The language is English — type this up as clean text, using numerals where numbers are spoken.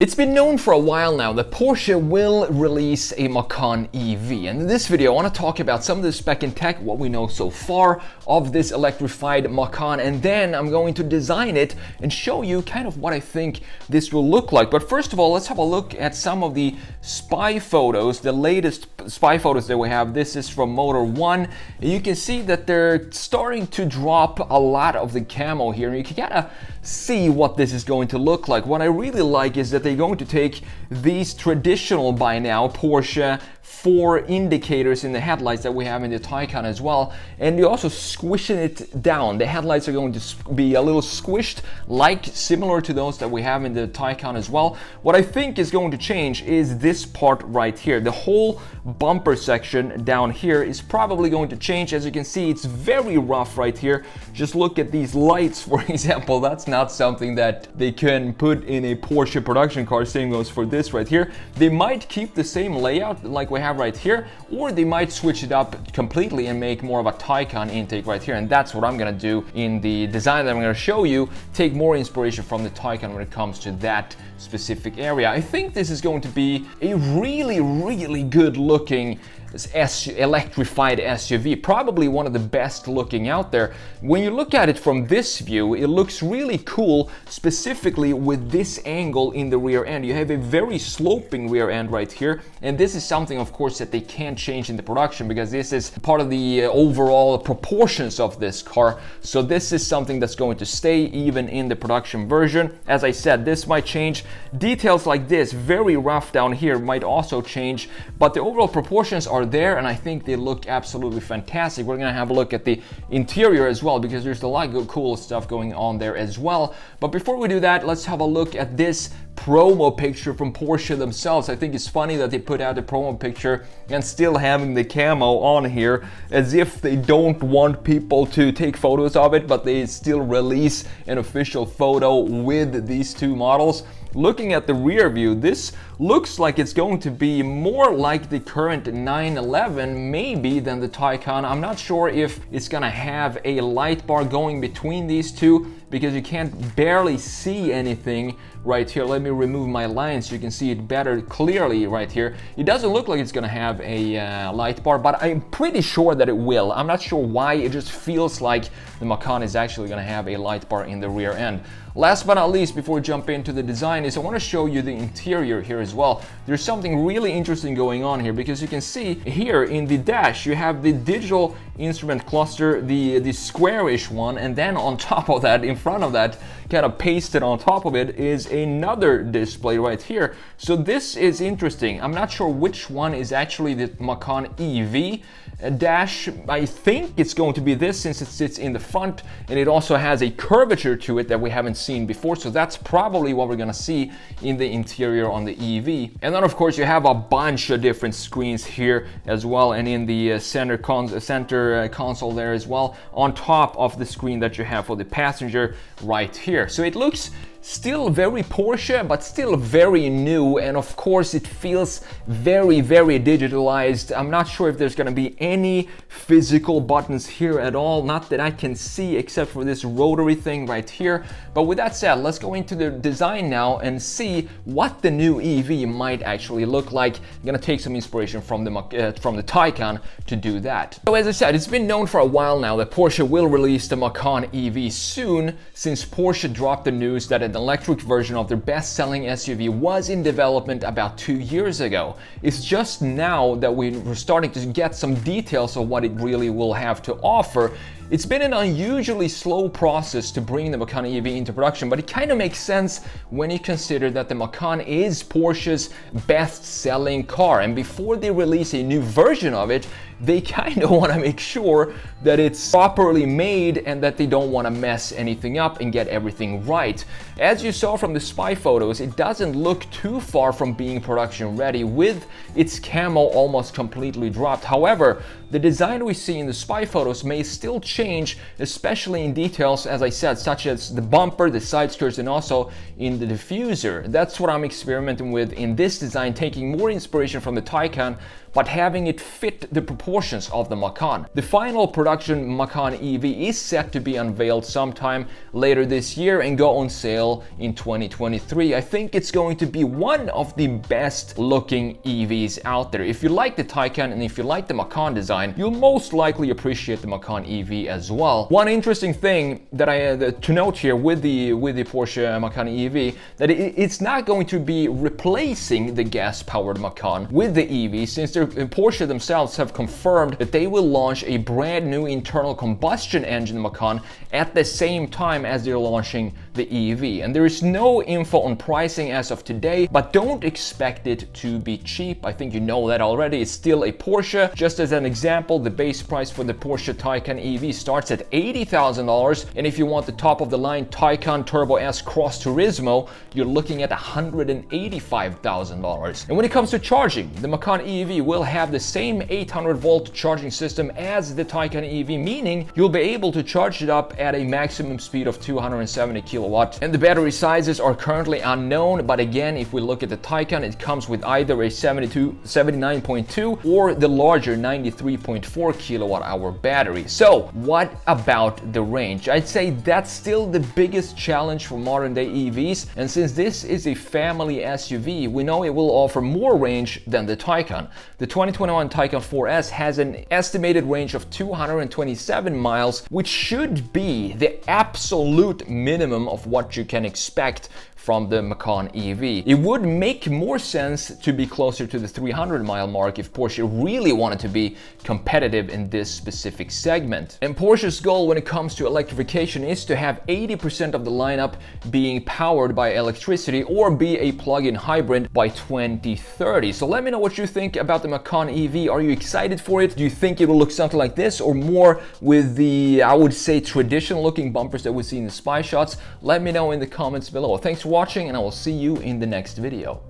It's been known for a while now that Porsche will release a Macan EV, and in this video I want to talk about some of the spec and tech, what we know so far of this electrified Macan, and then I'm going to design it and show you kind of what I think this will look like. But first of all, let's have a look at some of the spy photos, the latest spy photos that we have. This is from Motor 1, and you can see that they're starting to drop a lot of the camo here, and you can kind of see what this is going to look like. What I really like is that they're going to take these traditional by now Porsche 4 indicators in the headlights that we have in the Taycan as well, and you're also squishing it down. The headlights are going to be a little squished, like similar to those that we have in the Taycan as well. What I think is going to change is this part right here. The whole bumper section down here is probably going to change. As you can see, it's very rough right here. Just look at these lights, for example. That's not something that they can put in a Porsche production car. Same goes for this right here. They might keep the same layout like we have right here, or they might switch it up completely and make more of a Taycan intake right here, and that's what I'm gonna do in the design that I'm gonna show you. Take more inspiration from the Taycan when it comes to that specific area. I think this is going to be a really good looking electrified SUV, probably one of the best looking out there. When you look at it from this view, it looks really cool, specifically with this angle in the rear end. You have a very sloping rear end right here, and this is something of course that they can't change in the production because this is part of the overall proportions of this car. So this is something that's going to stay even in the production version. As I said, this might change. Details like this, very rough down here, might also change, but the overall proportions are there, and I think they look absolutely fantastic. We're gonna have a look at the interior as well because there's a lot of cool stuff going on there as well. But before we do that, let's have a look at this promo picture from Porsche themselves. I think it's funny that they put out a promo picture and still having the camo on here, as if they don't want people to take photos of it, but they still release an official photo with these two models. Looking at the rear view, this looks like it's going to be more like the current 911 maybe than the Taycan. I'm not sure if it's gonna have a light bar going between these two because you can't barely see anything right here. Let me remove my line so you can see it better clearly right here. It doesn't look like it's gonna have a light bar, but I'm pretty sure that it will. I'm not sure why, it just feels like the Macan is actually gonna have a light bar in the rear end. Last but not least, before we jump into the design, is I want to show you the interior here as well. There's something really interesting going on here because you can see here in the dash you have the digital instrument cluster, the squarish one, and then on top of that, in front of that, kind of pasted on top of it, is another display right here. So this is interesting. I'm not sure which one is actually the Macan EV dash. I think it's going to be this since it sits in the front, and it also has a curvature to it that we haven't seen before, so that's probably what we're gonna see in the interior on the EV. And then of course you have a bunch of different screens here as well, and in the center console there as well, on top of the screen that you have for the passenger right here. So it looks still very Porsche, but still very new, and of course it feels very digitalized. I'm not sure if there's gonna be any physical buttons here at all, not that I can see, except for this rotary thing right here. But with that said, let's go into the design now and see what the new EV might actually look like. I'm gonna take some inspiration from the Taycan to do that. So as I said, it's been known for a while now that Porsche will release the Macan EV soon, since Porsche dropped the news that an electric version of their best-selling SUV was in development about 2 years ago. It's just now that we're starting to get some details of what it really will have to offer. It's been an unusually slow process to bring the Macan EV into production, but it kind of makes sense when you consider that the Macan is Porsche's best-selling car, and before they release a new version of it, they kind of want to make sure that it's properly made and that they don't want to mess anything up and get everything right. As you saw from the spy photos, it doesn't look too far from being production ready, with its camo almost completely dropped. However, the design we see in the spy photos may still change, especially in details, as I said, such as the bumper, the side skirts, and also in the diffuser. That's what I'm experimenting with in this design, taking more inspiration from the Taycan, but having it fit the proportions of the Macan. The final production Macan EV is set to be unveiled sometime later this year and go on sale in 2023. I think it's going to be one of the best looking EVs out there. If you like the Taycan and if you like the Macan design, you'll most likely appreciate the Macan EV as well. One interesting thing that to note here with the Porsche Macan EV, that it's not going to be replacing the gas-powered Macan with the EV, since Porsche themselves have confirmed that they will launch a brand new internal combustion engine Macan at the same time as they're launching the EV. And there is no info on pricing as of today, but don't expect it to be cheap. I think you know that already. It's still a Porsche. Just as an example, the base price for the Porsche Taycan EV starts at $80,000, and if you want the top of the line Taycan Turbo S Cross Turismo, you're looking at $185,000. And when it comes to charging, the Macan EV will have the same 800-volt charging system as the Taycan EV, meaning you'll be able to charge it up at a maximum speed of 270 kilowatts. And the battery sizes are currently unknown, but again, if we look at the Taycan, it comes with either a 79.2 or the larger 93.4 kilowatt hour battery. So what about the range? I'd say that's still the biggest challenge for modern day EVs, and since this is a family SUV, we know it will offer more range than the Taycan. The 2021 Taycan 4S has an estimated range of 227 miles, which should be the absolute minimum of what you can expect from the Macan EV. It would make more sense to be closer to the 300-mile mark if Porsche really wanted to be competitive in this specific segment. And Porsche's goal when it comes to electrification is to have 80% of the lineup being powered by electricity or be a plug-in hybrid by 2030. So let me know what you think about the Macan EV. Are you excited for it? Do you think it will look something like this or more with the, I would say, traditional looking bumpers that we see in the spy shots? Let me know in the comments below. Thanks for watching, and I will see you in the next video.